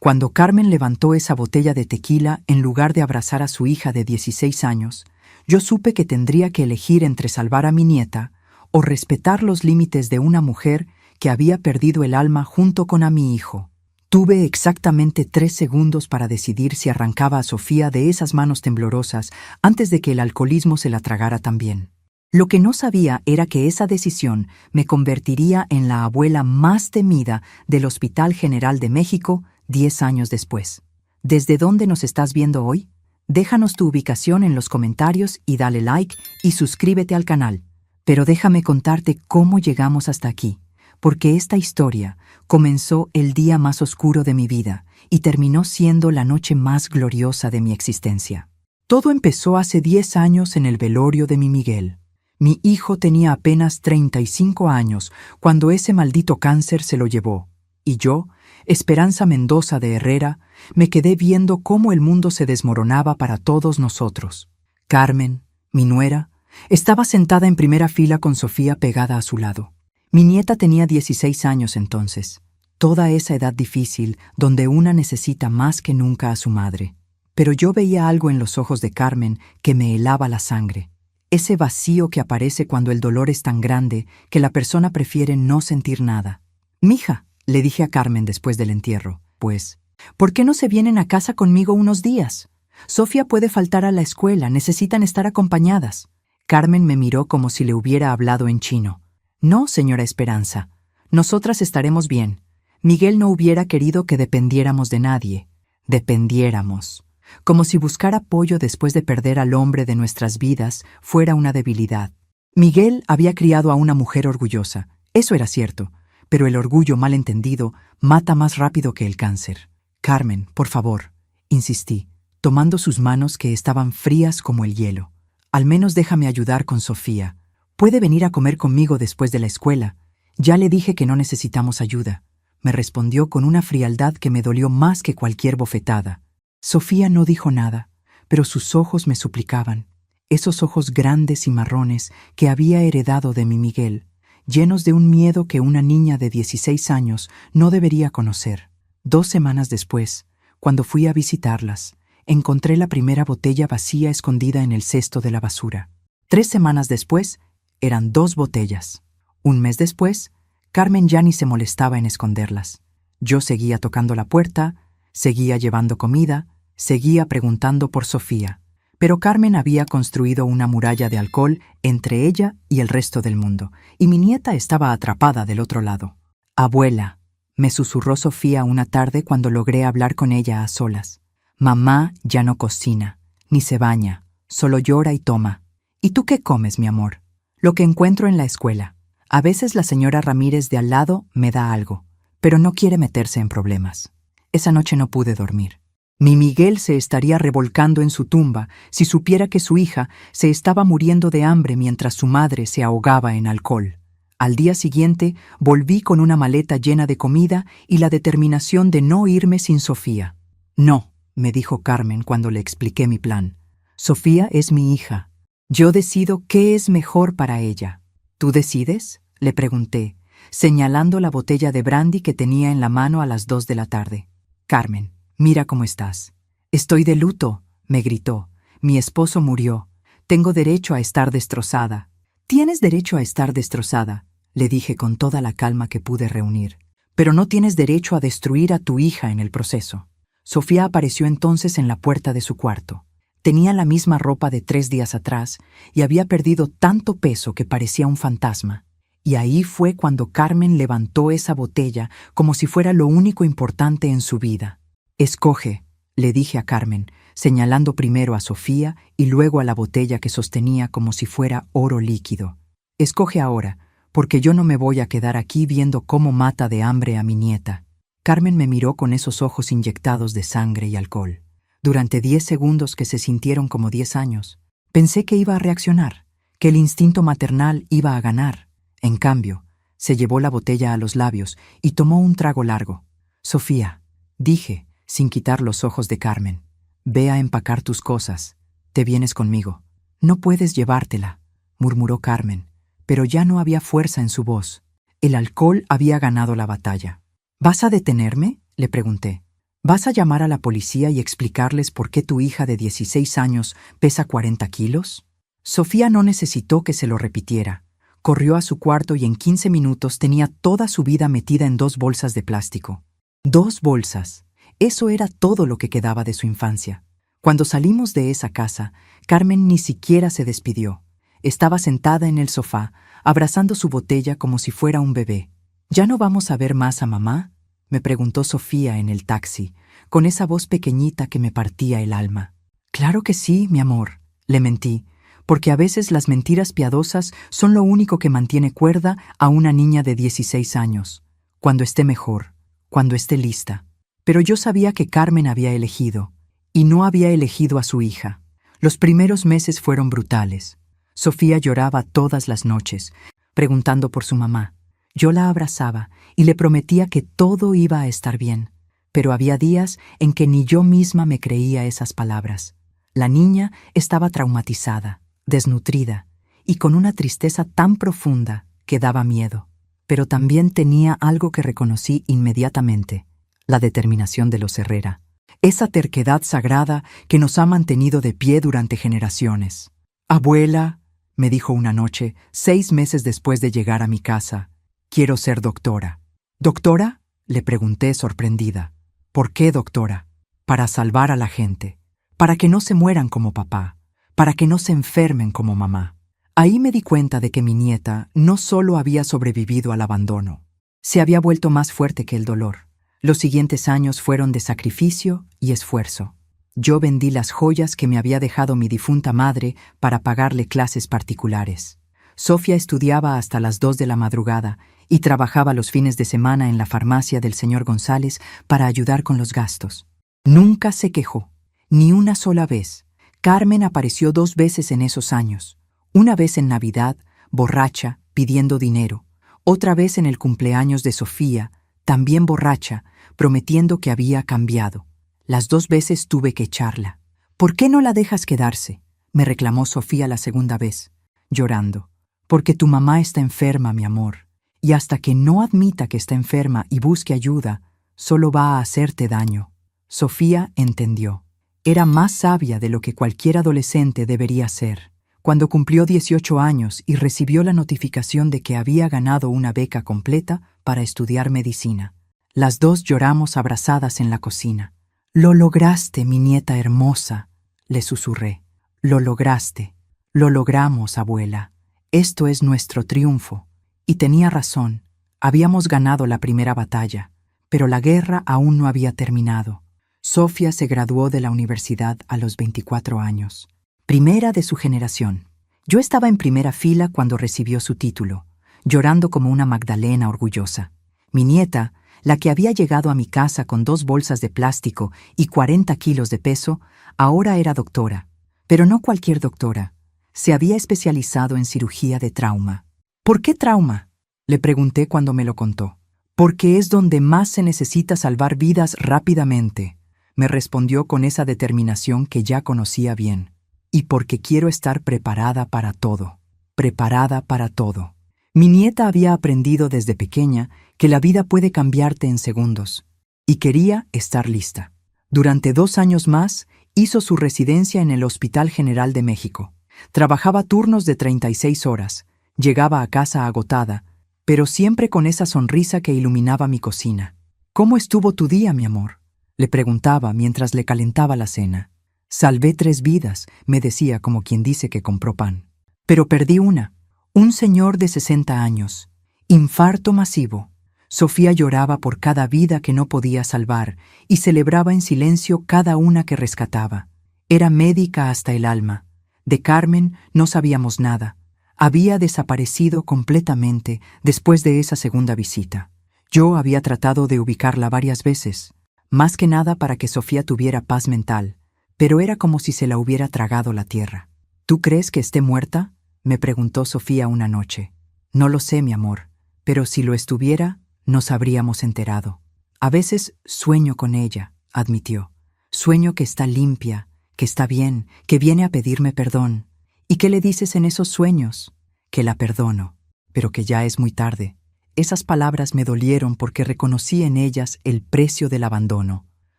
Cuando Carmen levantó esa botella de tequila en lugar de abrazar a su hija de 16 años, yo supe que tendría que elegir entre salvar a mi nieta o respetar los límites de una mujer que había perdido el alma junto con a mi hijo. Tuve exactamente 3 segundos para decidir si arrancaba a Sofía de esas manos temblorosas antes de que el alcoholismo se la tragara también. Lo que no sabía era que esa decisión me convertiría en la abuela más temida del Hospital General de México 10 años después. ¿Desde dónde nos estás viendo hoy? Déjanos tu ubicación en los comentarios y dale like y suscríbete al canal. Pero déjame contarte cómo llegamos hasta aquí, porque esta historia comenzó el día más oscuro de mi vida y terminó siendo la noche más gloriosa de mi existencia. Todo empezó hace 10 años en el velorio de mi Miguel. Mi hijo tenía apenas 35 años cuando ese maldito cáncer se lo llevó, y yo, Esperanza Mendoza de Herrera, me quedé viendo cómo el mundo se desmoronaba para todos nosotros. Carmen, mi nuera, estaba sentada en primera fila con Sofía pegada a su lado. Mi nieta tenía 16 años entonces, toda esa edad difícil donde una necesita más que nunca a su madre. Pero yo veía algo en los ojos de Carmen que me helaba la sangre. Ese vacío que aparece cuando el dolor es tan grande que la persona prefiere no sentir nada. «Mija», le dije a Carmen después del entierro, pues, «¿por qué no se vienen a casa conmigo unos días? Sofía puede faltar a la escuela, necesitan estar acompañadas». Carmen me miró como si le hubiera hablado en chino. «No, señora Esperanza, nosotras estaremos bien. Miguel no hubiera querido que dependiéramos de nadie. Dependiéramos. Como si buscar apoyo después de perder al hombre de nuestras vidas fuera una debilidad. Miguel había criado a una mujer orgullosa, eso era cierto, pero el orgullo mal entendido mata más rápido que el cáncer. Carmen, por favor», insistí, tomando sus manos que estaban frías como el hielo. «Al menos déjame ayudar con Sofía. Puede venir a comer conmigo después de la escuela. Ya le dije que no necesitamos ayuda», me respondió con una frialdad que me dolió más que cualquier bofetada. Sofía no dijo nada, pero sus ojos me suplicaban, esos ojos grandes y marrones que había heredado de mi Miguel, llenos de un miedo que una niña de 16 años no debería conocer. 2 semanas después, cuando fui a visitarlas, encontré la primera botella vacía escondida en el cesto de la basura. 3 semanas después, eran 2 botellas. Un mes después, Carmen ya ni se molestaba en esconderlas. Yo seguía tocando la puerta, seguía llevando comida, seguía preguntando por Sofía. Pero Carmen había construido una muralla de alcohol entre ella y el resto del mundo, y mi nieta estaba atrapada del otro lado. «Abuela», me susurró Sofía una tarde cuando logré hablar con ella a solas. «Mamá ya no cocina, ni se baña, solo llora y toma. ¿Y tú qué comes, mi amor?» «Lo que encuentro en la escuela. A veces la señora Ramírez de al lado me da algo, pero no quiere meterse en problemas». Esa noche no pude dormir. Mi Miguel se estaría revolcando en su tumba si supiera que su hija se estaba muriendo de hambre mientras su madre se ahogaba en alcohol. Al día siguiente volví con una maleta llena de comida y la determinación de no irme sin Sofía. «No», me dijo Carmen cuando le expliqué mi plan. «Sofía es mi hija. Yo decido qué es mejor para ella». «¿Tú decides?», le pregunté, señalando la botella de brandy que tenía en la mano a las 2 de la tarde. «Carmen, mira cómo estás». «Estoy de luto», me gritó. «Mi esposo murió. Tengo derecho a estar destrozada». «Tienes derecho a estar destrozada», le dije con toda la calma que pude reunir. «Pero no tienes derecho a destruir a tu hija en el proceso». Sofía apareció entonces en la puerta de su cuarto. Tenía la misma ropa de 3 días atrás y había perdido tanto peso que parecía un fantasma. Y ahí fue cuando Carmen levantó esa botella como si fuera lo único importante en su vida. «Escoge», le dije a Carmen, señalando primero a Sofía y luego a la botella que sostenía como si fuera oro líquido. «Escoge ahora, porque yo no me voy a quedar aquí viendo cómo mata de hambre a mi nieta». Carmen me miró con esos ojos inyectados de sangre y alcohol. Durante 10 segundos que se sintieron como 10 años, pensé que iba a reaccionar, que el instinto maternal iba a ganar. En cambio, se llevó la botella a los labios y tomó un trago largo. «Sofía», dije, sin quitar los ojos de Carmen, «ve a empacar tus cosas. Te vienes conmigo». «No puedes llevártela», murmuró Carmen, pero ya no había fuerza en su voz. El alcohol había ganado la batalla. «¿Vas a detenerme?», le pregunté. ¿Vas a llamar a la policía y explicarles por qué tu hija de 16 años pesa 40 kilos? Sofía no necesitó que se lo repitiera. Corrió a su cuarto y en 15 minutos tenía toda su vida metida en 2 bolsas de plástico. 2 bolsas. Eso era todo lo que quedaba de su infancia. Cuando salimos de esa casa, Carmen ni siquiera se despidió. Estaba sentada en el sofá, abrazando su botella como si fuera un bebé. ¿Ya no vamos a ver más a mamá?, me preguntó Sofía en el taxi, con esa voz pequeñita que me partía el alma. Claro que sí, mi amor, le mentí, porque a veces las mentiras piadosas son lo único que mantiene cuerda a una niña de 16 años, cuando esté mejor, cuando esté lista. Pero yo sabía que Carmen había elegido, y no había elegido a su hija. Los primeros meses fueron brutales. Sofía lloraba todas las noches, preguntando por su mamá. Yo la abrazaba y le prometía que todo iba a estar bien, pero había días en que ni yo misma me creía esas palabras. La niña estaba traumatizada, desnutrida y con una tristeza tan profunda que daba miedo. Pero también tenía algo que reconocí inmediatamente: la determinación de los Herrera. Esa terquedad sagrada que nos ha mantenido de pie durante generaciones. «Abuela», me dijo una noche, 6 meses después de llegar a mi casa, «quiero ser doctora». «¿Doctora?», le pregunté sorprendida. «¿Por qué doctora?». «Para salvar a la gente, para que no se mueran como papá, para que no se enfermen como mamá». Ahí me di cuenta de que mi nieta no solo había sobrevivido al abandono, se había vuelto más fuerte que el dolor. Los siguientes años fueron de sacrificio y esfuerzo. Yo vendí las joyas que me había dejado mi difunta madre para pagarle clases particulares. Sofía estudiaba hasta las 2 de la madrugada y trabajaba los fines de semana en la farmacia del señor González para ayudar con los gastos. Nunca se quejó, ni una sola vez. Carmen apareció 2 veces en esos años. Una vez en Navidad, borracha, pidiendo dinero. Otra vez en el cumpleaños de Sofía, también borracha, prometiendo que había cambiado. Las 2 veces tuve que echarla. «¿Por qué no la dejas quedarse?», me reclamó Sofía la segunda vez, llorando. «Porque tu mamá está enferma, mi amor, y hasta que no admita que está enferma y busque ayuda, solo va a hacerte daño». Sofía entendió. Era más sabia de lo que cualquier adolescente debería ser. Cuando cumplió 18 años y recibió la notificación de que había ganado una beca completa para estudiar medicina, las 2 lloramos abrazadas en la cocina. «Lo lograste, mi nieta hermosa», le susurré. «Lo lograste. Lo logramos, abuela. Esto es nuestro triunfo». Y tenía razón. Habíamos ganado la primera batalla, pero la guerra aún no había terminado. Sofía se graduó de la universidad a los 24 años. Primera de su generación. Yo estaba en primera fila cuando recibió su título, llorando como una Magdalena orgullosa. Mi nieta, la que había llegado a mi casa con 2 bolsas de plástico y 40 kilos de peso, ahora era doctora. Pero no cualquier doctora. Se había especializado en cirugía de trauma. «¿Por qué trauma?», le pregunté cuando me lo contó. «Porque es donde más se necesita salvar vidas rápidamente», me respondió con esa determinación que ya conocía bien. «Y porque quiero estar preparada para todo. Preparada para todo». Mi nieta había aprendido desde pequeña que la vida puede cambiarte en segundos, y quería estar lista. Durante 2 años más, hizo su residencia en el Hospital General de México. Trabajaba turnos de 36 horas, llegaba a casa agotada, pero siempre con esa sonrisa que iluminaba mi cocina. «¿Cómo estuvo tu día, mi amor?», le preguntaba mientras le calentaba la cena. «Salvé 3 vidas», me decía como quien dice que compró pan. «Pero perdí una. Un señor de 60 años. Infarto masivo». Sofía lloraba por cada vida que no podía salvar y celebraba en silencio cada una que rescataba. Era médica hasta el alma. De Carmen no sabíamos nada. Había desaparecido completamente después de esa segunda visita. Yo había tratado de ubicarla varias veces, más que nada para que Sofía tuviera paz mental, pero era como si se la hubiera tragado la tierra. «¿Tú crees que esté muerta?», me preguntó Sofía una noche. «No lo sé, mi amor, pero si lo estuviera, nos habríamos enterado. A veces sueño con ella», admitió. «Sueño que está limpia, que está bien, que viene a pedirme perdón. ¿Y qué le dices en esos sueños?». «Que la perdono, pero que ya es muy tarde». Esas palabras me dolieron porque reconocí en ellas el precio del abandono.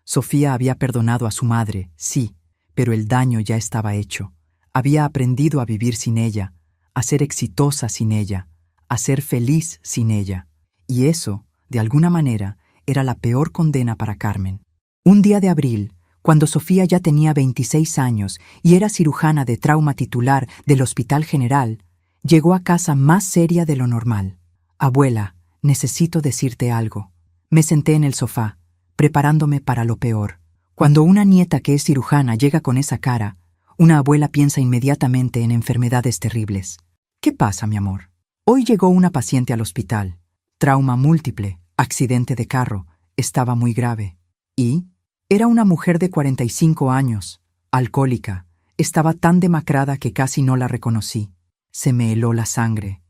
Sofía había perdonado a su madre, sí, pero el daño ya estaba hecho. Había aprendido a vivir sin ella, a ser exitosa sin ella, a ser feliz sin ella. Y eso, de alguna manera, era la peor condena para Carmen. Un día de abril, cuando Sofía ya tenía 26 años y era cirujana de trauma titular del Hospital General, llegó a casa más seria de lo normal. «Abuela, necesito decirte algo». Me senté en el sofá, preparándome para lo peor. Cuando una nieta que es cirujana llega con esa cara, una abuela piensa inmediatamente en enfermedades terribles. «¿Qué pasa, mi amor?» «Hoy llegó una paciente al hospital. Trauma múltiple, accidente de carro, estaba muy grave». «¿Y?» Era una mujer de 45 años, alcohólica. Estaba tan demacrada que casi no la reconocí. Se me heló la sangre.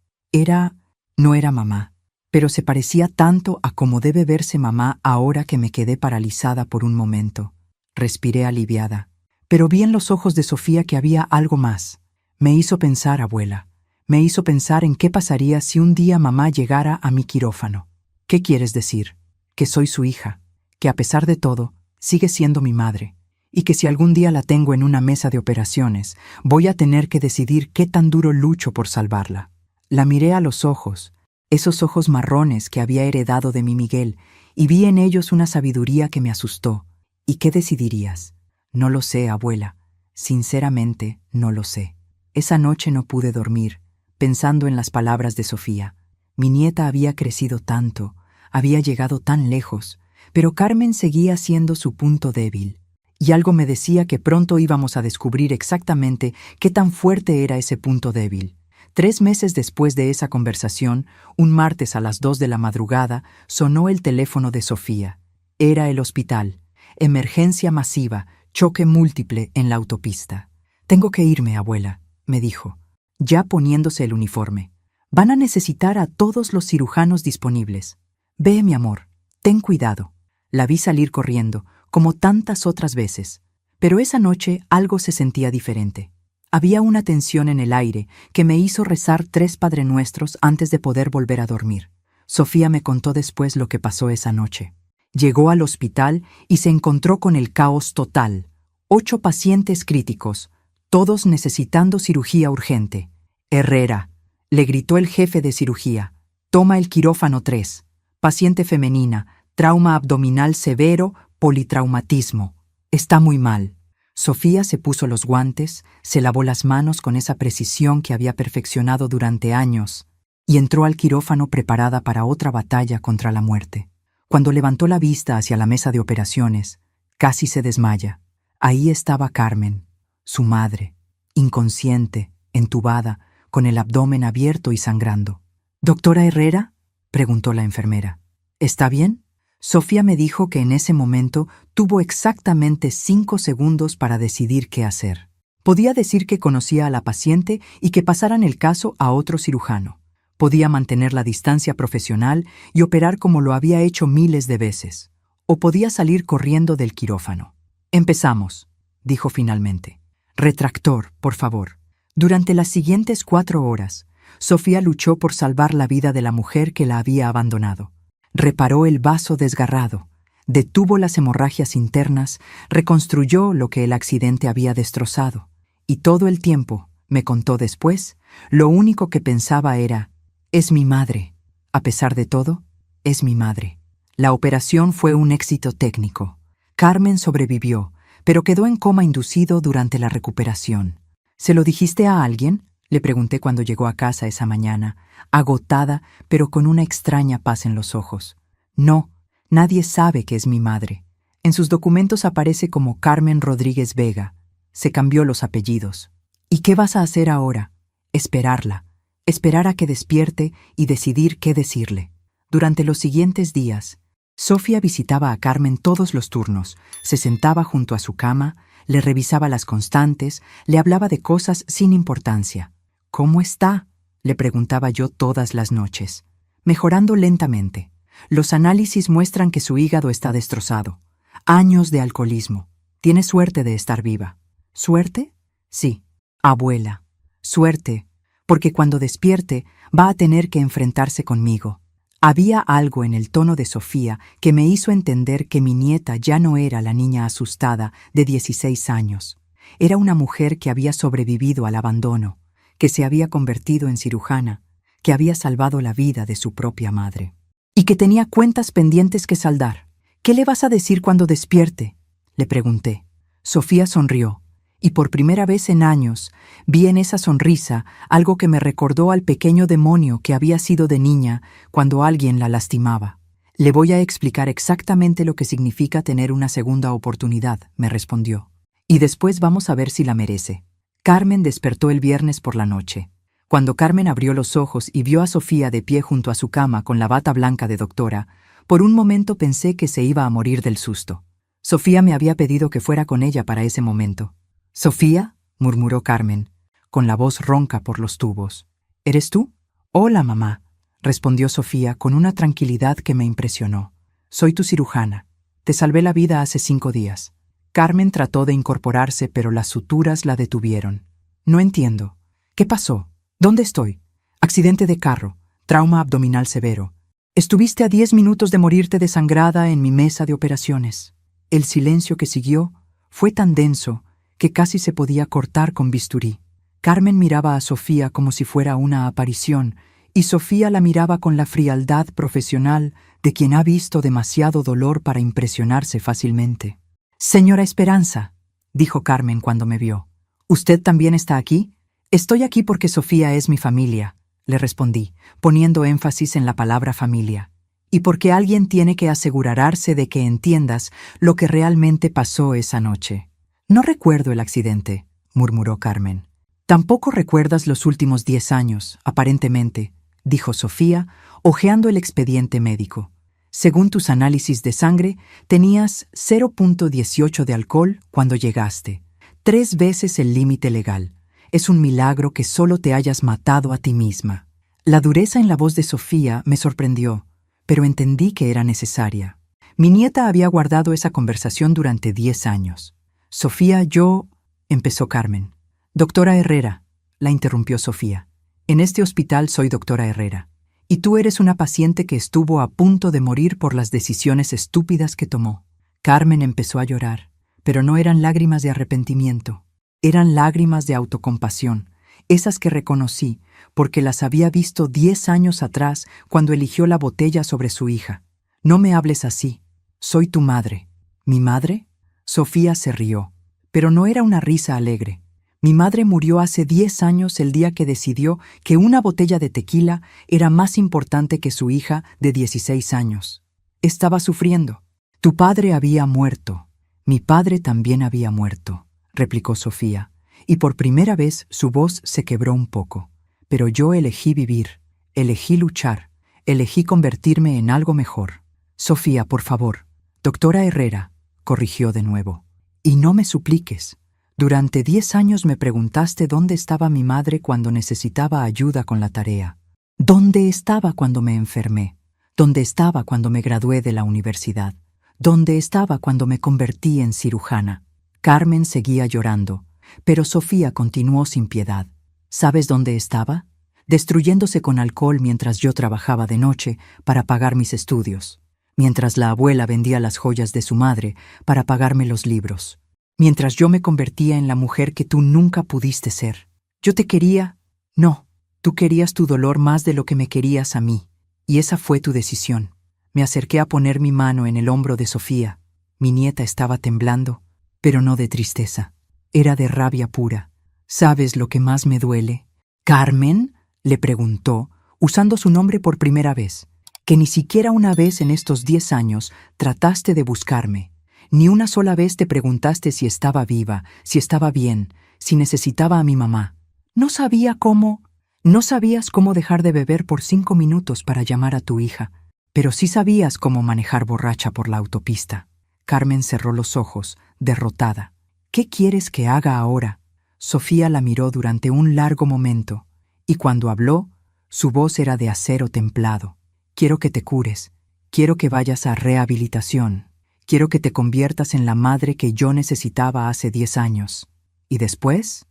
No era mamá, pero se parecía tanto a como debe verse mamá ahora que me quedé paralizada por un momento. Respiré aliviada, pero vi en los ojos de Sofía que había algo más. Me hizo pensar, abuela. Me hizo pensar en qué pasaría si un día mamá llegara a mi quirófano. ¿Qué quieres decir? Que soy su hija, que a pesar de todo, sigue siendo mi madre, y que si algún día la tengo en una mesa de operaciones, voy a tener que decidir qué tan duro lucho por salvarla. La miré a los ojos, esos ojos marrones que había heredado de mi Miguel, y vi en ellos una sabiduría que me asustó. ¿Y qué decidirías? No lo sé, abuela. Sinceramente, no lo sé. Esa noche no pude dormir, pensando en las palabras de Sofía. Mi nieta había crecido tanto, había llegado tan lejos, pero Carmen seguía siendo su punto débil, y algo me decía que pronto íbamos a descubrir exactamente qué tan fuerte era ese punto débil. 3 meses después de esa conversación, un martes a las 2 de la madrugada, sonó el teléfono de Sofía. Era el hospital. Emergencia masiva, choque múltiple en la autopista. «Tengo que irme, abuela», me dijo, ya poniéndose el uniforme. «Van a necesitar a todos los cirujanos disponibles. Ve, mi amor, ten cuidado». La vi salir corriendo, como tantas otras veces, pero esa noche algo se sentía diferente. Había una tensión en el aire que me hizo rezar 3 Padrenuestros antes de poder volver a dormir. Sofía me contó después lo que pasó esa noche. Llegó al hospital y se encontró con el caos total. 8 pacientes críticos, todos necesitando cirugía urgente. «Herrera», le gritó el jefe de cirugía, «toma el quirófano 3. Paciente femenina, trauma abdominal severo, politraumatismo. Está muy mal». Sofía se puso los guantes, se lavó las manos con esa precisión que había perfeccionado durante años y entró al quirófano preparada para otra batalla contra la muerte. Cuando levantó la vista hacia la mesa de operaciones, casi se desmaya. Ahí estaba Carmen, su madre, inconsciente, entubada, con el abdomen abierto y sangrando. «¿Doctora Herrera?», preguntó la enfermera. «¿Está bien?». Sofía me dijo que en ese momento tuvo exactamente 5 segundos para decidir qué hacer. Podía decir que conocía a la paciente y que pasaran el caso a otro cirujano. Podía mantener la distancia profesional y operar como lo había hecho miles de veces. O podía salir corriendo del quirófano. «Empezamos», dijo finalmente. «Retractor, por favor». Durante las siguientes 4 horas, Sofía luchó por salvar la vida de la mujer que la había abandonado. Reparó el vaso desgarrado, detuvo las hemorragias internas, reconstruyó lo que el accidente había destrozado. Y todo el tiempo, me contó después, lo único que pensaba era: «Es mi madre. A pesar de todo, es mi madre». La operación fue un éxito técnico. Carmen sobrevivió, pero quedó en coma inducido durante la recuperación. «¿Se lo dijiste a alguien?», le pregunté cuando llegó a casa esa mañana, agotada, pero con una extraña paz en los ojos. «No, nadie sabe que es mi madre. En sus documentos aparece como Carmen Rodríguez Vega. Se cambió los apellidos». «¿Y qué vas a hacer ahora?». «Esperarla. Esperar a que despierte y decidir qué decirle». Durante los siguientes días, Sofía visitaba a Carmen todos los turnos, se sentaba junto a su cama, le revisaba las constantes, le hablaba de cosas sin importancia. «¿Cómo está?», le preguntaba yo todas las noches. «Mejorando lentamente. Los análisis muestran que su hígado está destrozado. Años de alcoholismo. Tiene suerte de estar viva». «¿Suerte?». «Sí, abuela. Suerte, porque cuando despierte va a tener que enfrentarse conmigo. Había algo en el tono de Sofía que me hizo entender que mi nieta ya no era la niña asustada de 16 años. Era una mujer que había sobrevivido al abandono, que se había convertido en cirujana, que había salvado la vida de su propia madre. Y que tenía cuentas pendientes que saldar. ¿Qué le vas a decir cuando despierte?, le pregunté. Sofía sonrió, y por primera vez en años vi en esa sonrisa algo que me recordó al pequeño demonio que había sido de niña cuando alguien la lastimaba. Le voy a explicar exactamente lo que significa tener una segunda oportunidad, me respondió. Y después vamos a ver si la merece. Carmen despertó el viernes por la noche. Cuando Carmen abrió los ojos y vio a Sofía de pie junto a su cama con la bata blanca de doctora, por un momento pensé que se iba a morir del susto. Sofía me había pedido que fuera con ella para ese momento. «Sofía», murmuró Carmen, con la voz ronca por los tubos. «¿Eres tú?» «Hola, mamá», respondió Sofía con una tranquilidad que me impresionó. «Soy tu cirujana. Te salvé la vida hace 5 días». Carmen trató de incorporarse, pero las suturas la detuvieron. «No entiendo. ¿Qué pasó? ¿Dónde estoy?» «Accidente de carro. Trauma abdominal severo. Estuviste a 10 minutos de morirte desangrada en mi mesa de operaciones». El silencio que siguió fue tan denso que casi se podía cortar con bisturí. Carmen miraba a Sofía como si fuera una aparición, y Sofía la miraba con la frialdad profesional de quien ha visto demasiado dolor para impresionarse fácilmente. «Señora Esperanza», dijo Carmen cuando me vio. «¿Usted también está aquí?» «Estoy aquí porque Sofía es mi familia», le respondí, poniendo énfasis en la palabra familia. «Y porque alguien tiene que asegurarse de que entiendas lo que realmente pasó esa noche». «No recuerdo el accidente», murmuró Carmen. «Tampoco recuerdas los últimos 10 años, aparentemente», dijo Sofía, hojeando el expediente médico. «Según tus análisis de sangre, tenías 0.18 de alcohol cuando llegaste, 3 veces el límite legal. Es un milagro que solo te hayas matado a ti misma». La dureza en la voz de Sofía me sorprendió, pero entendí que era necesaria. Mi nieta había guardado esa conversación durante 10 años. «Sofía, yo...» empezó Carmen. «Doctora Herrera», la interrumpió Sofía. «En este hospital soy doctora Herrera. Y tú eres una paciente que estuvo a punto de morir por las decisiones estúpidas que tomó». Carmen empezó a llorar, pero no eran lágrimas de arrepentimiento. Eran lágrimas de autocompasión, esas que reconocí porque las había visto 10 años atrás cuando eligió la botella sobre su hija. «No me hables así. Soy tu madre». «¿Mi madre?» Sofía se rió, pero no era una risa alegre. «Mi madre murió hace 10 años el día que decidió que una botella de tequila era más importante que su hija de 16 años. Estaba sufriendo. Tu padre había muerto. Mi padre también había muerto», replicó Sofía, y por primera vez su voz se quebró un poco. «Pero yo elegí vivir, elegí luchar, elegí convertirme en algo mejor». «Sofía, por favor». «Doctora Herrera», corrigió de nuevo. «Y no me supliques. Durante 10 años me preguntaste dónde estaba mi madre cuando necesitaba ayuda con la tarea. ¿Dónde estaba cuando me enfermé? ¿Dónde estaba cuando me gradué de la universidad? ¿Dónde estaba cuando me convertí en cirujana?» Carmen seguía llorando, pero Sofía continuó sin piedad. «¿Sabes dónde estaba? Destruyéndose con alcohol mientras yo trabajaba de noche para pagar mis estudios. Mientras la abuela vendía las joyas de su madre para pagarme los libros. Mientras yo me convertía en la mujer que tú nunca pudiste ser. Yo te quería. No, tú querías tu dolor más de lo que me querías a mí. Y esa fue tu decisión». Me acerqué a poner mi mano en el hombro de Sofía. Mi nieta estaba temblando, pero no de tristeza. Era de rabia pura. «¿Sabes lo que más me duele?» «¿Carmen?», le preguntó, usando su nombre por primera vez. «Que ni siquiera una vez en estos 10 años trataste de buscarme. Ni una sola vez te preguntaste si estaba viva, si estaba bien, si necesitaba a mi mamá. No sabía cómo... No sabías cómo dejar de beber por 5 minutos para llamar a tu hija, pero sí sabías cómo manejar borracha por la autopista». Carmen cerró los ojos, derrotada. «¿Qué quieres que haga ahora?». Sofía la miró durante un largo momento, y cuando habló, su voz era de acero templado. «Quiero que te cures. Quiero que vayas a rehabilitación. Quiero que te conviertas en la madre que yo necesitaba hace 10 años. Y después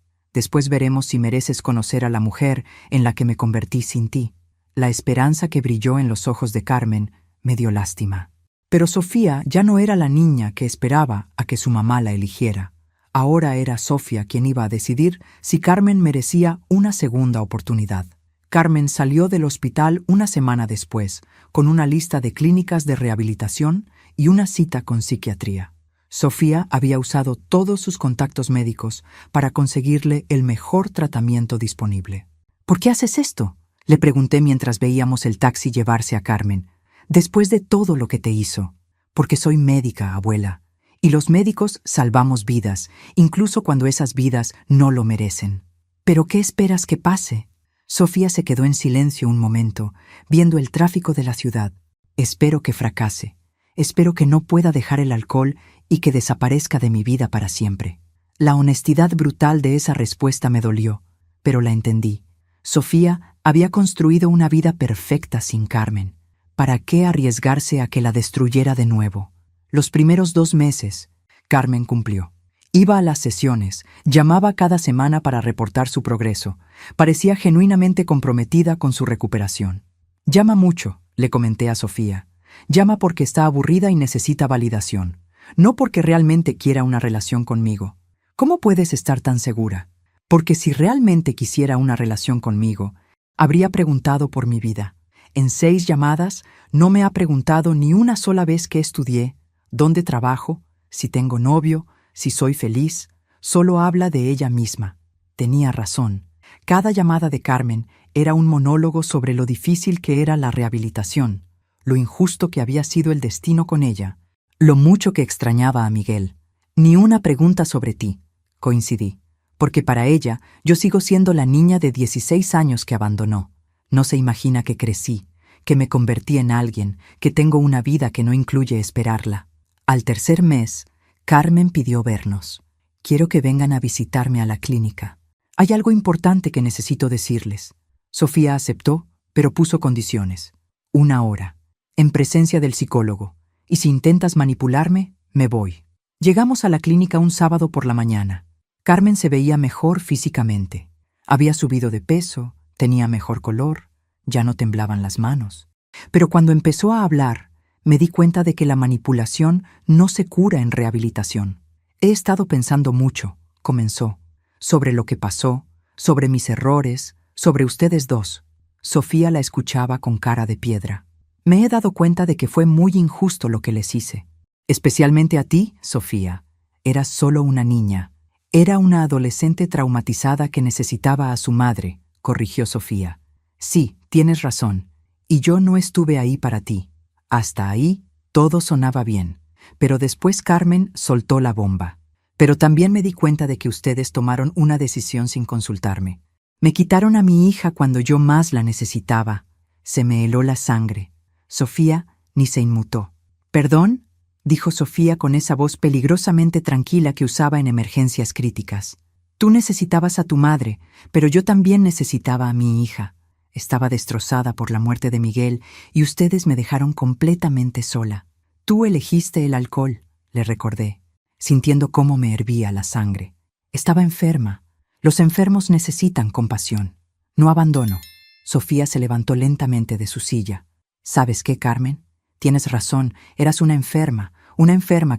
veremos si mereces conocer a la mujer en la que me convertí sin ti. La esperanza que brilló en los ojos de Carmen me dio lástima. Pero Sofía ya no era la niña que esperaba a que su mamá la eligiera. Ahora era Sofía quien iba a decidir si Carmen merecía una segunda oportunidad. Carmen salió del hospital una semana después, con una lista de clínicas de rehabilitación y una cita con psiquiatría. Sofía había usado todos sus contactos médicos para conseguirle el mejor tratamiento disponible. ¿Por qué haces esto?, le pregunté mientras veíamos el taxi llevarse a Carmen. Después de todo lo que te hizo. Porque soy médica, abuela. Y los médicos salvamos vidas, incluso cuando esas vidas no lo merecen. ¿Pero qué esperas que pase? Sofía se quedó en silencio un momento, viendo el tráfico de la ciudad. Espero que fracase. Espero que no pueda dejar el alcohol y que desaparezca de mi vida para siempre. La honestidad brutal de esa respuesta me dolió, pero la entendí. Sofía había construido una vida perfecta sin Carmen. ¿Para qué arriesgarse a que la destruyera de nuevo? Los primeros 2 meses, Carmen cumplió. Iba a las sesiones, llamaba cada semana para reportar su progreso. Parecía genuinamente comprometida con su recuperación. Llama mucho, le comenté a Sofía. Llama porque está aburrida y necesita validación, no porque realmente quiera una relación conmigo. ¿Cómo puedes estar tan segura? Porque si realmente quisiera una relación conmigo, habría preguntado por mi vida. En 6 llamadas no me ha preguntado ni una sola vez qué estudié, dónde trabajo, si tengo novio, si soy feliz. Solo habla de ella misma. Tenía razón. Cada llamada de Carmen era un monólogo sobre lo difícil que era la rehabilitación, lo injusto que había sido el destino con ella, lo mucho que extrañaba a Miguel. Ni una pregunta sobre ti, coincidí, porque para ella yo sigo siendo la niña de 16 años que abandonó. No se imagina que crecí, que me convertí en alguien, que tengo una vida que no incluye esperarla. Al tercer mes, Carmen pidió vernos. Quiero que vengan a visitarme a la clínica. Hay algo importante que necesito decirles. Sofía aceptó, pero puso condiciones. 1 hora, en presencia del psicólogo, y si intentas manipularme, me voy. Llegamos a la clínica un sábado por la mañana. Carmen se veía mejor físicamente. Había subido de peso, tenía mejor color, ya no temblaban las manos. Pero cuando empezó a hablar, me di cuenta de que la manipulación no se cura en rehabilitación. He estado pensando mucho, comenzó, sobre lo que pasó, sobre mis errores, sobre ustedes dos. Sofía la escuchaba con cara de piedra. Me he dado cuenta de que fue muy injusto lo que les hice. Especialmente a ti, Sofía. Eras solo una niña. Era una adolescente traumatizada que necesitaba a su madre, corrigió Sofía. Sí, tienes razón. Y yo no estuve ahí para ti. Hasta ahí, todo sonaba bien. Pero después Carmen soltó la bomba. Pero también me di cuenta de que ustedes tomaron una decisión sin consultarme. Me quitaron a mi hija cuando yo más la necesitaba. Se me heló la sangre. Sofía ni se inmutó. ¿Perdón?, dijo Sofía con esa voz peligrosamente tranquila que usaba en emergencias críticas. Tú necesitabas a tu madre, pero yo también necesitaba a mi hija. Estaba destrozada por la muerte de Miguel y ustedes me dejaron completamente sola. Tú elegiste el alcohol, le recordé, sintiendo cómo me hervía la sangre. Estaba enferma. Los enfermos necesitan compasión, no abandono. Sofía se levantó lentamente de su silla. ¿Sabes qué, Carmen? Tienes razón, eras una enferma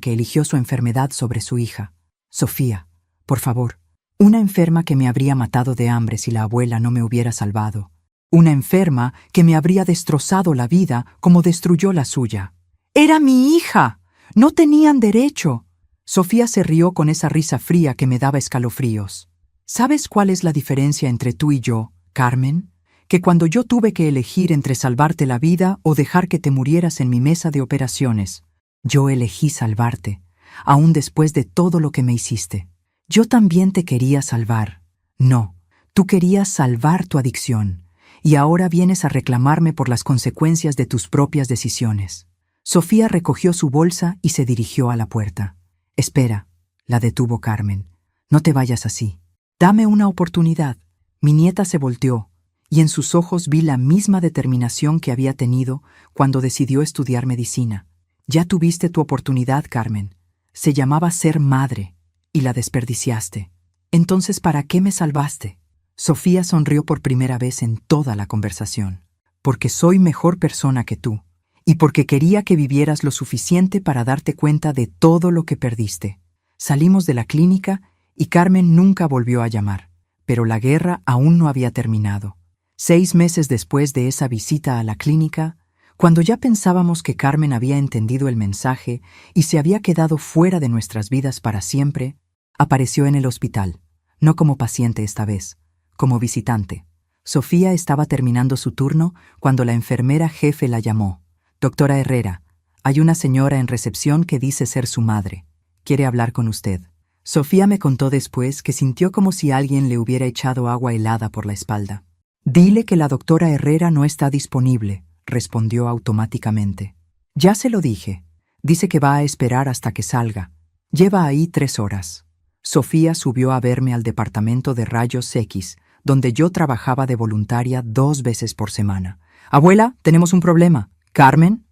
que eligió su enfermedad sobre su hija. Sofía, por favor, una enferma que me habría matado de hambre si la abuela no me hubiera salvado. Una enferma que me habría destrozado la vida como destruyó la suya. ¡Era mi hija! ¡No tenían derecho! Sofía se rió con esa risa fría que me daba escalofríos. ¿Sabes cuál es la diferencia entre tú y yo, Carmen? Que cuando yo tuve que elegir entre salvarte la vida o dejar que te murieras en mi mesa de operaciones, yo elegí salvarte, aún después de todo lo que me hiciste. Yo también te quería salvar. No, tú querías salvar tu adicción, y ahora vienes a reclamarme por las consecuencias de tus propias decisiones. Sofía recogió su bolsa y se dirigió a la puerta. Espera, la detuvo Carmen. No te vayas así. Dame una oportunidad. Mi nieta se volteó, y en sus ojos vi la misma determinación que había tenido cuando decidió estudiar medicina. Ya tuviste tu oportunidad, Carmen. Se llamaba ser madre, y la desperdiciaste. Entonces, ¿para qué me salvaste? Sofía sonrió por primera vez en toda la conversación. porque soy mejor persona que tú, y porque quería que vivieras lo suficiente para darte cuenta de todo lo que perdiste. Salimos de la clínica y Carmen nunca volvió a llamar, pero la guerra aún no había terminado. 6 meses después de esa visita a la clínica, cuando ya pensábamos que Carmen había entendido el mensaje y se había quedado fuera de nuestras vidas para siempre, apareció en el hospital, no como paciente esta vez, como visitante. Sofía estaba terminando su turno cuando la enfermera jefe la llamó. «Doctora Herrera, hay una señora en recepción que dice ser su madre. Quiere hablar con usted». Sofía me contó después que sintió como si alguien le hubiera echado agua helada por la espalda. «Dile que la doctora Herrera no está disponible», respondió automáticamente. «Ya se lo dije. Dice que va a esperar hasta que salga. Lleva ahí 3 horas». Sofía subió a verme al departamento de rayos X, donde yo trabajaba de voluntaria 2 veces por semana. «Abuela, tenemos un problema. Carmen,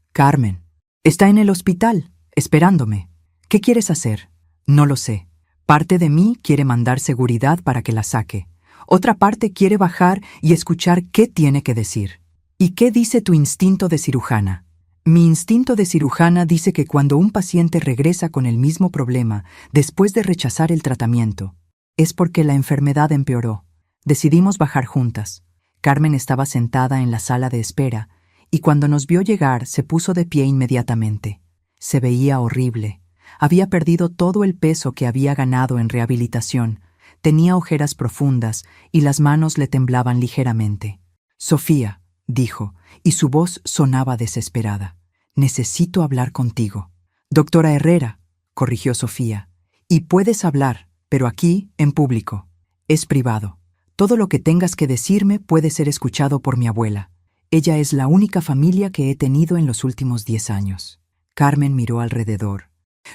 está en el hospital, esperándome. ¿Qué quieres hacer?» «No lo sé. Parte de mí quiere mandar seguridad para que la saque. Otra parte quiere bajar y escuchar qué tiene que decir». «¿Y qué dice tu instinto de cirujana?» «Mi instinto de cirujana dice que cuando un paciente regresa con el mismo problema después de rechazar el tratamiento, es porque la enfermedad empeoró». Decidimos bajar juntas. Carmen estaba sentada en la sala de espera y cuando nos vio llegar se puso de pie inmediatamente. Se veía horrible. Había perdido todo el peso que había ganado en rehabilitación. Tenía ojeras profundas y las manos le temblaban ligeramente. «Sofía», dijo, y su voz sonaba desesperada. «Necesito hablar contigo». «Doctora Herrera», corrigió Sofía. «Y puedes hablar, pero aquí, en público. Es privado. Todo lo que tengas que decirme puede ser escuchado por mi abuela. Ella es la única familia que he tenido en los últimos 10 años». Carmen miró alrededor,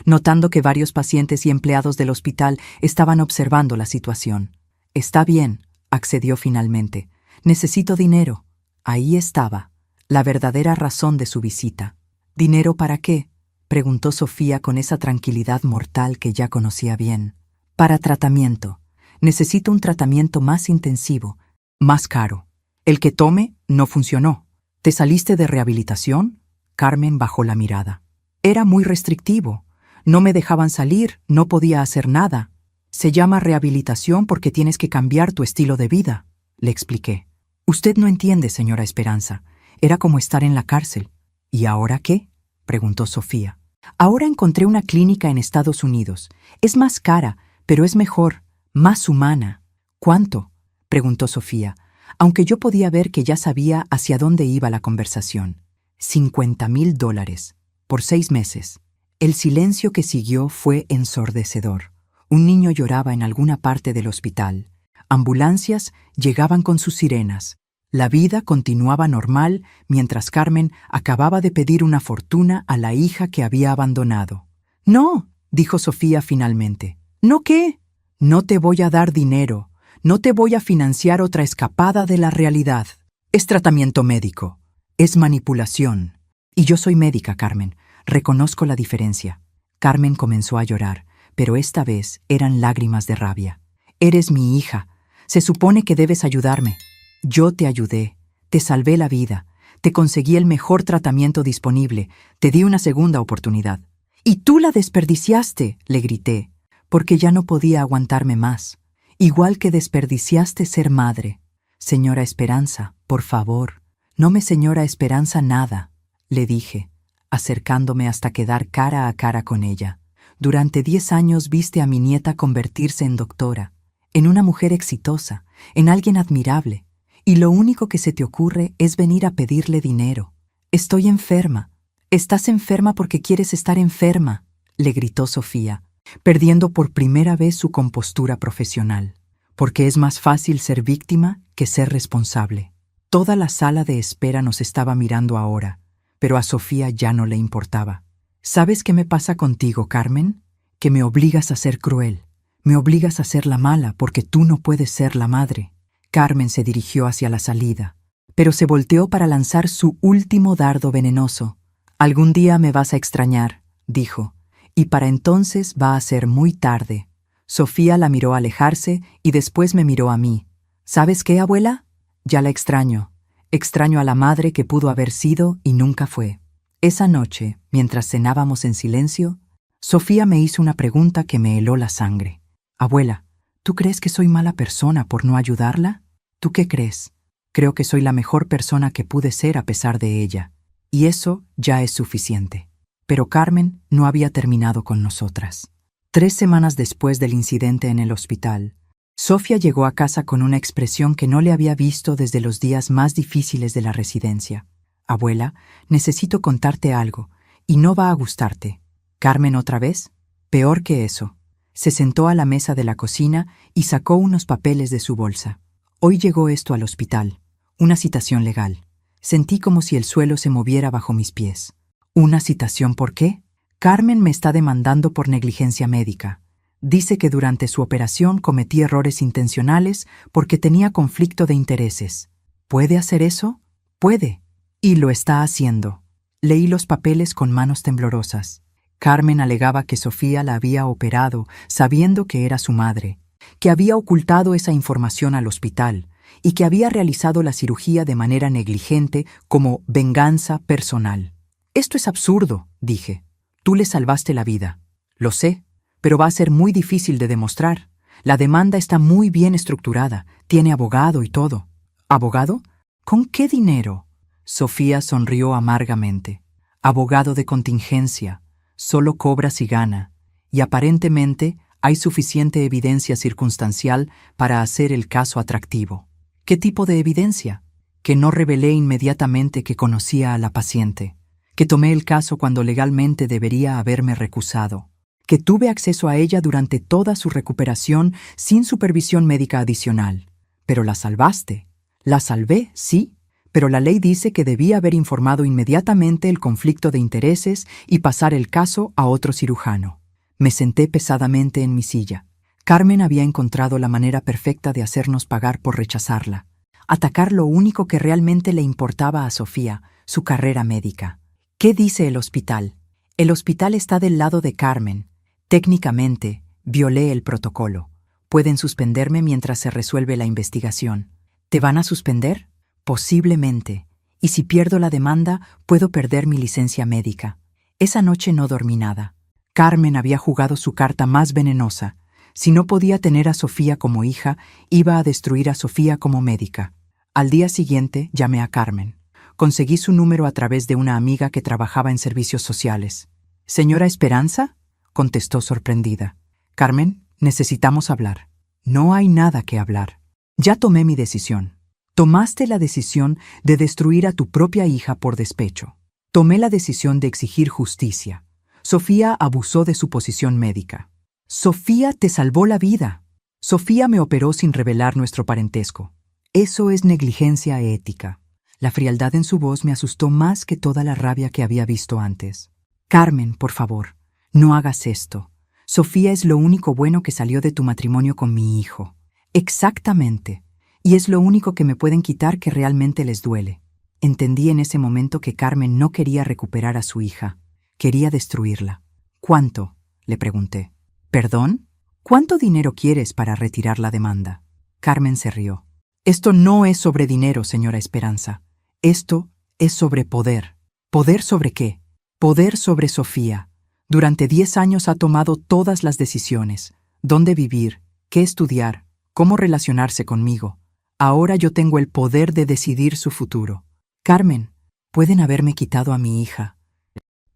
notando que varios pacientes y empleados del hospital estaban observando la situación. «Está bien», accedió finalmente. «Necesito dinero». Ahí estaba, la verdadera razón de su visita. «¿Dinero para qué?», preguntó Sofía con esa tranquilidad mortal que ya conocía bien. «Para tratamiento. Necesito un tratamiento más intensivo, más caro. El que tome no funcionó». «¿Te saliste de rehabilitación?». Carmen bajó la mirada. «Era muy restrictivo. No me dejaban salir, no podía hacer nada. Se llama rehabilitación porque tienes que cambiar tu estilo de vida», le expliqué. «Usted no entiende, señora Esperanza. Era como estar en la cárcel». «¿Y ahora qué?», preguntó Sofía. «Ahora encontré una clínica en Estados Unidos. Es más cara, pero es mejor, más humana». «¿Cuánto?», preguntó Sofía, aunque yo podía ver que ya sabía hacia dónde iba la conversación. $50,000, por 6 meses. El silencio que siguió fue ensordecedor. Un niño lloraba en alguna parte del hospital. Ambulancias llegaban con sus sirenas. La vida continuaba normal mientras Carmen acababa de pedir una fortuna a la hija que había abandonado. «No», dijo Sofía finalmente. «¿No qué?». «No te voy a dar dinero. No te voy a financiar otra escapada de la realidad. Es tratamiento médico. Es manipulación. Y yo soy médica, Carmen. Reconozco la diferencia». Carmen comenzó a llorar, pero esta vez eran lágrimas de rabia. «Eres mi hija. Se supone que debes ayudarme. Yo te ayudé, te salvé la vida, te conseguí el mejor tratamiento disponible, te di una segunda oportunidad. Y tú la desperdiciaste», le grité, porque ya no podía aguantarme más. «Igual que desperdiciaste ser madre». «Señora Esperanza, por favor». «No me señora Esperanza nada», le dije, acercándome hasta quedar cara a cara con ella. «Durante 10 años viste a mi nieta convertirse en doctora, en una mujer exitosa, en alguien admirable, y lo único que se te ocurre es venir a pedirle dinero. Estoy enferma. Estás enferma porque quieres estar enferma», le gritó Sofía, perdiendo por primera vez su compostura profesional, porque es más fácil ser víctima que ser responsable. Toda la sala de espera nos estaba mirando ahora, pero a Sofía ya no le importaba. «¿Sabes qué me pasa contigo, Carmen? Que me obligas a ser cruel. Me obligas a ser la mala porque tú no puedes ser la madre». Carmen se dirigió hacia la salida, pero se volteó para lanzar su último dardo venenoso. «Algún día me vas a extrañar», dijo, «y para entonces va a ser muy tarde». Sofía la miró alejarse y después me miró a mí. «¿Sabes qué, abuela? Ya la extraño. Extraño a la madre que pudo haber sido y nunca fue. Esa noche, mientras cenábamos en silencio, Sofía me hizo una pregunta que me heló la sangre. Abuela, ¿tú crees que soy mala persona por no ayudarla? ¿Tú qué crees? Creo que soy la mejor persona que pude ser a pesar de ella. Y eso ya es suficiente. Pero Carmen no había terminado con nosotras. 3 semanas después del incidente en el hospital, Sofía llegó a casa con una expresión que no le había visto desde los días más difíciles de la residencia. Abuela, necesito contarte algo, y no va a gustarte. ¿Carmen otra vez? Peor que eso. Se sentó a la mesa de la cocina y sacó unos papeles de su bolsa. Hoy llegó esto al hospital. Una citación legal. Sentí como si el suelo se moviera bajo mis pies. ¿Una citación por qué? Carmen me está demandando por negligencia médica. Dice que durante su operación cometí errores intencionales porque tenía conflicto de intereses. ¿Puede hacer eso? Puede. Y lo está haciendo. Leí los papeles con manos temblorosas. Carmen alegaba que Sofía la había operado sabiendo que era su madre, que había ocultado esa información al hospital y que había realizado la cirugía de manera negligente como venganza personal. Esto es absurdo, dije. Tú le salvaste la vida. Lo sé, pero va a ser muy difícil de demostrar. La demanda está muy bien estructurada, tiene abogado y todo. ¿Abogado? ¿Con qué dinero? Sofía sonrió amargamente. Abogado de contingencia. Solo cobra si gana, y aparentemente hay suficiente evidencia circunstancial para hacer el caso atractivo. ¿Qué tipo de evidencia? Que no revelé inmediatamente que conocía a la paciente, que tomé el caso cuando legalmente debería haberme recusado, que tuve acceso a ella durante toda su recuperación sin supervisión médica adicional. Pero la salvaste. La salvé, sí, pero la ley dice que debía haber informado inmediatamente el conflicto de intereses y pasar el caso a otro cirujano. Me senté pesadamente en mi silla. Carmen había encontrado la manera perfecta de hacernos pagar por rechazarla. Atacar lo único que realmente le importaba a Sofía, su carrera médica. ¿Qué dice el hospital? El hospital está del lado de Carmen. Técnicamente, violé el protocolo. Pueden suspenderme mientras se resuelve la investigación. ¿Te van a suspender? Posiblemente. Y si pierdo la demanda, puedo perder mi licencia médica. Esa noche no dormí nada. Carmen había jugado su carta más venenosa. Si no podía tener a Sofía como hija, iba a destruir a Sofía como médica. Al día siguiente llamé a Carmen. Conseguí su número a través de una amiga que trabajaba en servicios sociales. «¿Señora Esperanza?», contestó sorprendida. «Carmen, necesitamos hablar». «No hay nada que hablar. Ya tomé mi decisión». Tomaste la decisión de destruir a tu propia hija por despecho. Tomé la decisión de exigir justicia. Sofía abusó de su posición médica. Sofía te salvó la vida. Sofía me operó sin revelar nuestro parentesco. Eso es negligencia ética. La frialdad en su voz me asustó más que toda la rabia que había visto antes. Carmen, por favor, no hagas esto. Sofía es lo único bueno que salió de tu matrimonio con mi hijo. Exactamente. Y es lo único que me pueden quitar que realmente les duele. Entendí en ese momento que Carmen no quería recuperar a su hija. Quería destruirla. ¿Cuánto?, le pregunté. ¿Perdón? ¿Cuánto dinero quieres para retirar la demanda? Carmen se rió. Esto no es sobre dinero, señora Esperanza. Esto es sobre poder. ¿Poder sobre qué? Poder sobre Sofía. Durante 10 años ha tomado todas las decisiones. Dónde vivir, qué estudiar, cómo relacionarse conmigo. Ahora yo tengo el poder de decidir su futuro. Carmen, pueden haberme quitado a mi hija,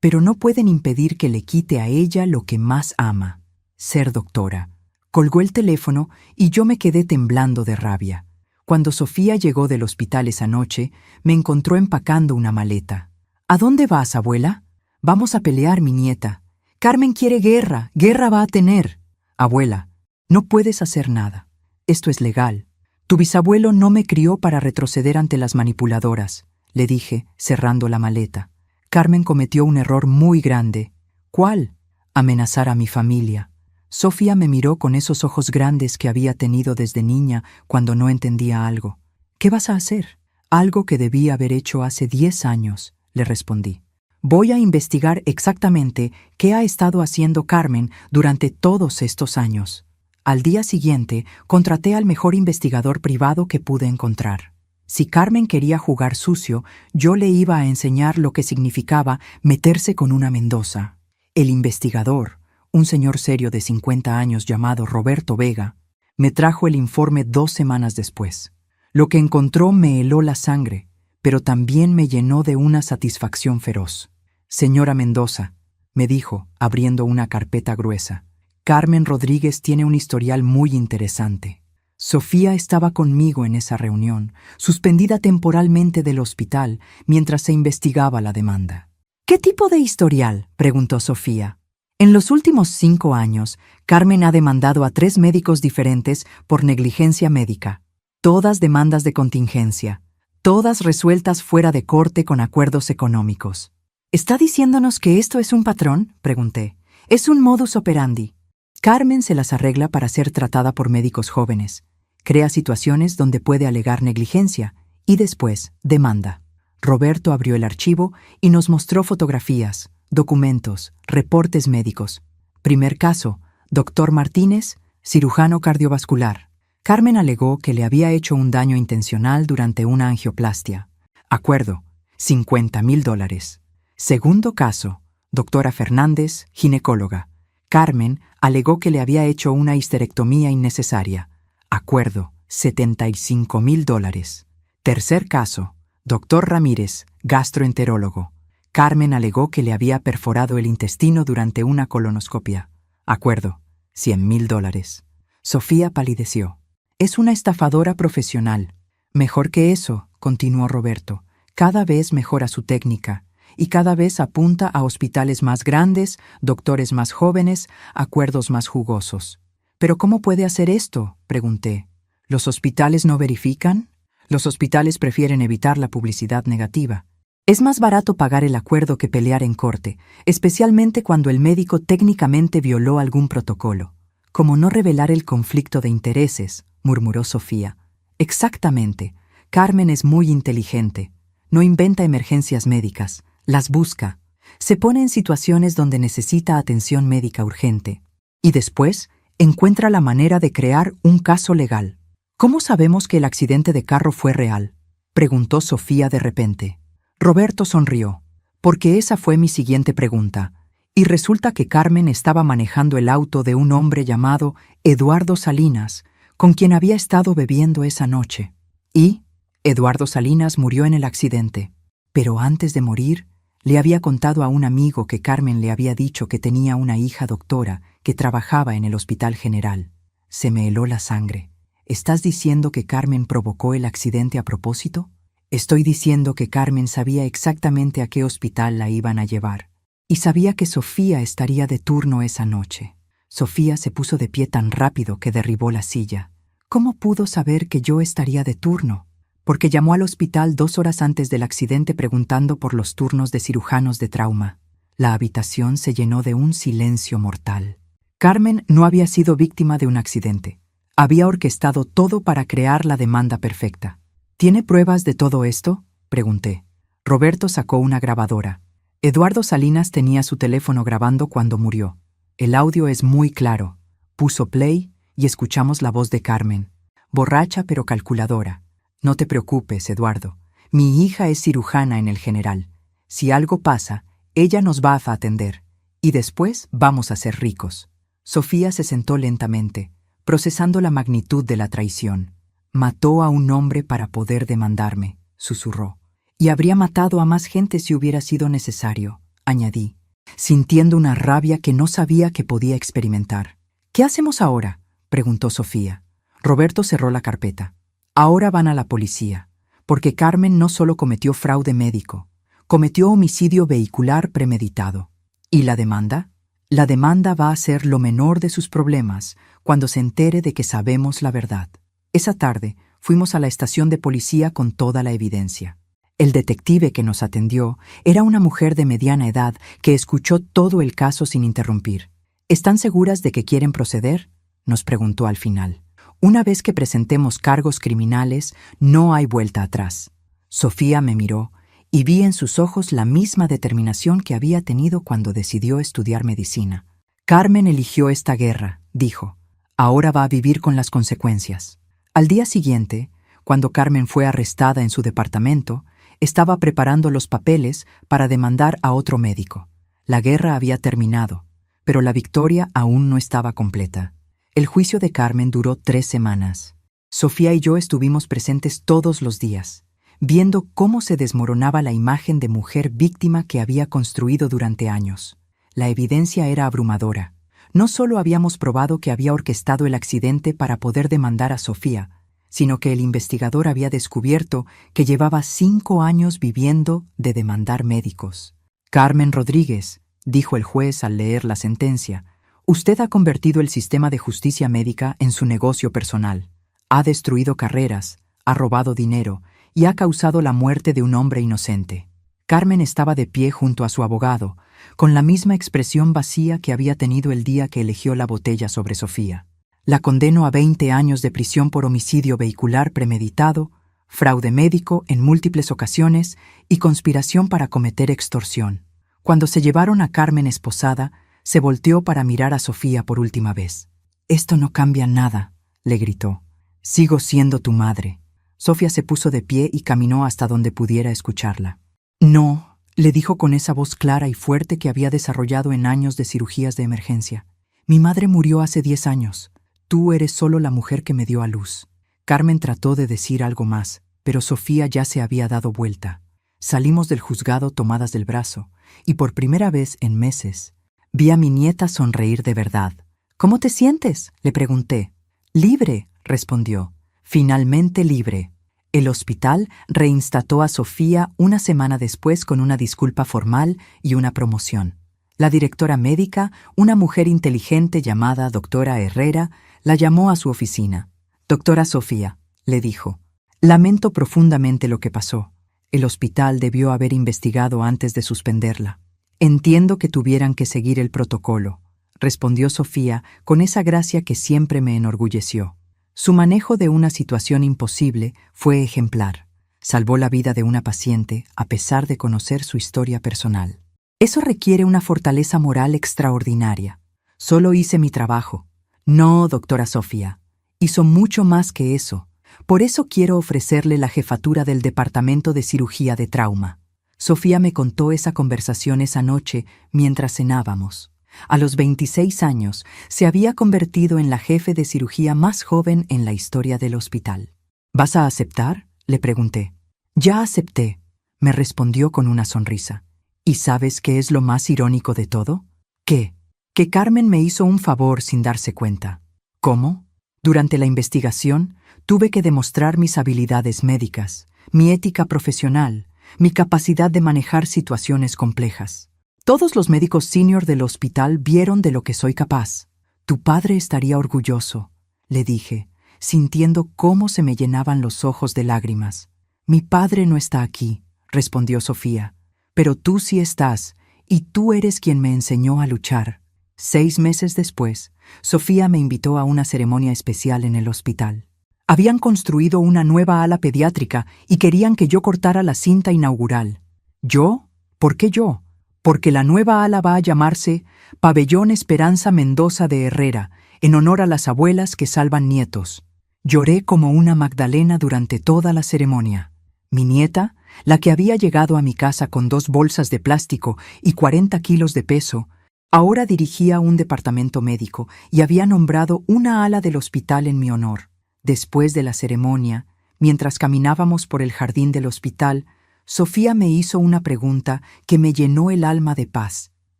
pero no pueden impedir que le quite a ella lo que más ama, ser doctora. Colgó el teléfono y yo me quedé temblando de rabia. Cuando Sofía llegó del hospital esa noche, me encontró empacando una maleta. ¿A dónde vas, abuela? Vamos a pelear, mi nieta. Carmen quiere guerra, guerra va a tener. Abuela, no puedes hacer nada. Esto es legal. Tu bisabuelo no me crió para retroceder ante las manipuladoras, le dije, cerrando la maleta. Carmen cometió un error muy grande. ¿Cuál? Amenazar a mi familia. Sofía me miró con esos ojos grandes que había tenido desde niña cuando no entendía algo. ¿Qué vas a hacer? Algo que debí haber hecho hace 10 años, le respondí. Voy a investigar exactamente qué ha estado haciendo Carmen durante todos estos años. Al día siguiente, contraté al mejor investigador privado que pude encontrar. Si Carmen quería jugar sucio, yo le iba a enseñar lo que significaba meterse con una Mendoza. El investigador, un señor serio de 50 años llamado Roberto Vega, me trajo el informe 2 semanas después. Lo que encontró me heló la sangre, pero también me llenó de una satisfacción feroz. Señora Mendoza, me dijo, abriendo una carpeta gruesa, Carmen Rodríguez tiene un historial muy interesante. Sofía estaba conmigo en esa reunión, suspendida temporalmente del hospital mientras se investigaba la demanda. ¿Qué tipo de historial?, preguntó Sofía. En los últimos 5 años, Carmen ha demandado a 3 médicos diferentes por negligencia médica. Todas demandas de contingencia, todas resueltas fuera de corte con acuerdos económicos. ¿Está diciéndonos que esto es un patrón?, pregunté. Es un modus operandi. Carmen se las arregla para ser tratada por médicos jóvenes. Crea situaciones donde puede alegar negligencia y después demanda. Roberto abrió el archivo y nos mostró fotografías, documentos, reportes médicos. Primer caso, Dr. Martínez, cirujano cardiovascular. Carmen alegó que le había hecho un daño intencional durante una angioplastia. Acuerdo, $50,000. Segundo caso, doctora Fernández, ginecóloga. Carmen alegó que le había hecho una histerectomía innecesaria. Acuerdo, $75,000. Tercer caso, doctor Ramírez, gastroenterólogo. Carmen alegó que le había perforado el intestino durante una colonoscopia. Acuerdo, $100,000. Sofía palideció. Es una estafadora profesional. Mejor que eso, continuó Roberto. Cada vez mejora su técnica y cada vez apunta a hospitales más grandes, doctores más jóvenes, acuerdos más jugosos. ¿Pero cómo puede hacer esto?, pregunté. ¿Los hospitales no verifican? Los hospitales prefieren evitar la publicidad negativa. Es más barato pagar el acuerdo que pelear en corte, especialmente cuando el médico técnicamente violó algún protocolo. Como no revelar el conflicto de intereses, murmuró Sofía. Exactamente. Carmen es muy inteligente. No inventa emergencias médicas, las busca. Se pone en situaciones donde necesita atención médica urgente. Y después encuentra la manera de crear un caso legal. ¿Cómo sabemos que el accidente de carro fue real?, preguntó Sofía de repente. Roberto sonrió, porque esa fue mi siguiente pregunta. Y resulta que Carmen estaba manejando el auto de un hombre llamado Eduardo Salinas, con quien había estado bebiendo esa noche. Y Eduardo Salinas murió en el accidente. Pero antes de morir, le había contado a un amigo que Carmen le había dicho que tenía una hija doctora que trabajaba en el Hospital General. Se me heló la sangre. ¿Estás diciendo que Carmen provocó el accidente a propósito? Estoy diciendo que Carmen sabía exactamente a qué hospital la iban a llevar. Y sabía que Sofía estaría de turno esa noche. Sofía se puso de pie tan rápido que derribó la silla. ¿Cómo pudo saber que yo estaría de turno? Porque llamó al hospital 2 horas antes del accidente preguntando por los turnos de cirujanos de trauma. La habitación se llenó de un silencio mortal. Carmen no había sido víctima de un accidente. Había orquestado todo para crear la demanda perfecta. ¿Tiene pruebas de todo esto?, pregunté. Roberto sacó una grabadora. Eduardo Salinas tenía su teléfono grabando cuando murió. El audio es muy claro. Puso play y escuchamos la voz de Carmen. Borracha pero calculadora. No te preocupes, Eduardo. Mi hija es cirujana en el General. Si algo pasa, ella nos va a atender. Y después vamos a ser ricos. Sofía se sentó lentamente, procesando la magnitud de la traición. Mató a un hombre para poder demandarme, susurró. Y habría matado a más gente si hubiera sido necesario, añadí, sintiendo una rabia que no sabía que podía experimentar. ¿Qué hacemos ahora?, preguntó Sofía. Roberto cerró la carpeta. Ahora van a la policía, porque Carmen no solo cometió fraude médico, cometió homicidio vehicular premeditado. ¿Y la demanda? La demanda va a ser lo menor de sus problemas cuando se entere de que sabemos la verdad. Esa tarde fuimos a la estación de policía con toda la evidencia. El detective que nos atendió era una mujer de mediana edad que escuchó todo el caso sin interrumpir. ¿Están seguras de que quieren proceder?, nos preguntó al final. Una vez que presentemos cargos criminales, no hay vuelta atrás. Sofía me miró y vi en sus ojos la misma determinación que había tenido cuando decidió estudiar medicina. Carmen eligió esta guerra, dijo. Ahora va a vivir con las consecuencias. Al día siguiente, Cuando Carmen fue arrestada en su departamento, estaba preparando los papeles para demandar a otro médico. La guerra había terminado, pero la victoria aún no estaba completa. El juicio de Carmen duró 3 semanas. Sofía y yo estuvimos presentes todos los días, viendo cómo se desmoronaba la imagen de mujer víctima que había construido durante años. La evidencia era abrumadora. No solo habíamos probado que había orquestado el accidente para poder demandar a Sofía, sino que el investigador había descubierto que llevaba 5 años viviendo de demandar médicos. Carmen Rodríguez, dijo el juez al leer la sentencia, usted ha convertido el sistema de justicia médica en su negocio personal. Ha destruido carreras, ha robado dinero y ha causado la muerte de un hombre inocente. Carmen estaba de pie junto a su abogado, con la misma expresión vacía que había tenido el día que eligió la botella sobre Sofía. La condeno a 20 años de prisión por homicidio vehicular premeditado, fraude médico en múltiples ocasiones y conspiración para cometer extorsión. Cuando se llevaron a Carmen esposada, se volteó para mirar a Sofía por última vez. «Esto no cambia nada», le gritó. «Sigo siendo tu madre». Sofía se puso de pie y caminó hasta donde pudiera escucharla. «No», le dijo con esa voz clara y fuerte que había desarrollado en años de cirugías de emergencia. «Mi madre murió hace 10 años. Tú eres solo la mujer que me dio a luz». Carmen trató de decir algo más, pero Sofía ya se había dado vuelta. Salimos del juzgado tomadas del brazo, y por primera vez en meses, vi a mi nieta sonreír de verdad. «¿Cómo te sientes?», le pregunté. «Libre», respondió. «Finalmente libre». El hospital reinstató a Sofía una semana después con una disculpa formal y una promoción. La directora médica, una mujer inteligente llamada doctora Herrera, la llamó a su oficina. «Doctora Sofía», le dijo, «lamento profundamente lo que pasó. El hospital debió haber investigado antes de suspenderla. Entiendo que tuvieran que seguir el protocolo», respondió Sofía con esa gracia que siempre me enorgulleció. Su manejo de una situación imposible fue ejemplar. Salvó la vida de una paciente a pesar de conocer su historia personal. Eso requiere una fortaleza moral extraordinaria. Solo hice mi trabajo. No, doctora Sofía. Hizo mucho más que eso. Por eso quiero ofrecerle la jefatura del Departamento de Cirugía de Trauma. Sofía me contó esa conversación esa noche mientras cenábamos. A los 26 años, se había convertido en la jefe de cirugía más joven en la historia del hospital. «¿Vas a aceptar?», le pregunté. «Ya acepté», me respondió con una sonrisa. ¿Y sabes qué es lo más irónico de todo? ¿Qué? Que Carmen me hizo un favor sin darse cuenta. ¿Cómo? Durante la investigación, tuve que demostrar mis habilidades médicas, mi ética profesional, mi capacidad de manejar situaciones complejas. Todos los médicos senior del hospital vieron de lo que soy capaz. Tu padre estaría orgulloso, le dije, sintiendo cómo se me llenaban los ojos de lágrimas. Mi padre no está aquí, respondió Sofía, pero tú sí estás, y tú eres quien me enseñó a luchar. 6 meses después, Sofía me invitó a una ceremonia especial en el hospital. Habían construido una nueva ala pediátrica y querían que yo cortara la cinta inaugural. ¿Yo? ¿Por qué yo? Porque la nueva ala va a llamarse Pabellón Esperanza Mendoza de Herrera, en honor a las abuelas que salvan nietos. Lloré como una Magdalena durante toda la ceremonia. Mi nieta, la que había llegado a mi casa con 2 bolsas de plástico y 40 kilos de peso, ahora dirigía un departamento médico y había nombrado una ala del hospital en mi honor. Después de la ceremonia, mientras caminábamos por el jardín del hospital, Sofía me hizo una pregunta que me llenó el alma de paz.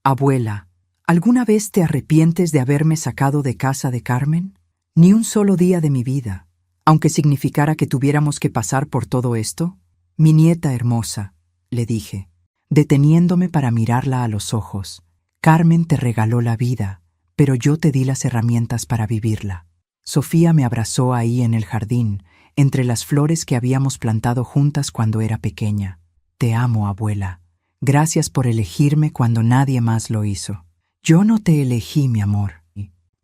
«Abuela, ¿alguna vez te arrepientes de haberme sacado de casa de Carmen?» «Ni un solo día de mi vida, aunque significara que tuviéramos que pasar por todo esto». «Mi nieta hermosa», le dije, deteniéndome para mirarla a los ojos. «Carmen te regaló la vida, pero yo te di las herramientas para vivirla». Sofía me abrazó ahí en el jardín, entre las flores que habíamos plantado juntas cuando era pequeña. «Te amo, abuela. Gracias por elegirme cuando nadie más lo hizo». «Yo no te elegí, mi amor.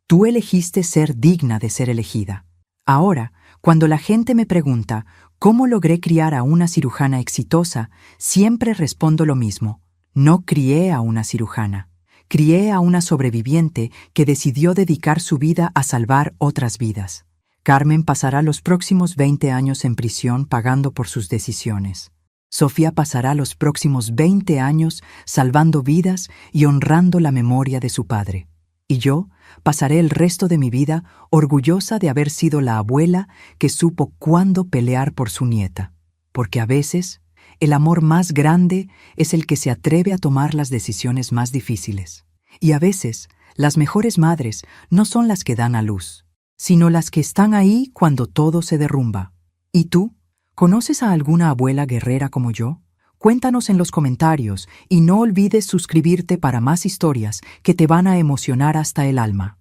Tú elegiste ser digna de ser elegida». Ahora, cuando la gente me pregunta cómo logré criar a una cirujana exitosa, siempre respondo lo mismo. No crié a una cirujana. Crié a una sobreviviente que decidió dedicar su vida a salvar otras vidas. Carmen pasará los próximos 20 años en prisión pagando por sus decisiones. Sofía pasará los próximos 20 años salvando vidas y honrando la memoria de su padre. Y yo pasaré el resto de mi vida orgullosa de haber sido la abuela que supo cuándo pelear por su nieta. Porque a veces, el amor más grande es el que se atreve a tomar las decisiones más difíciles. Y a veces, las mejores madres no son las que dan a luz, sino las que están ahí cuando todo se derrumba. ¿Y tú? ¿Conoces a alguna abuela guerrera como yo? Cuéntanos en los comentarios y no olvides suscribirte para más historias que te van a emocionar hasta el alma.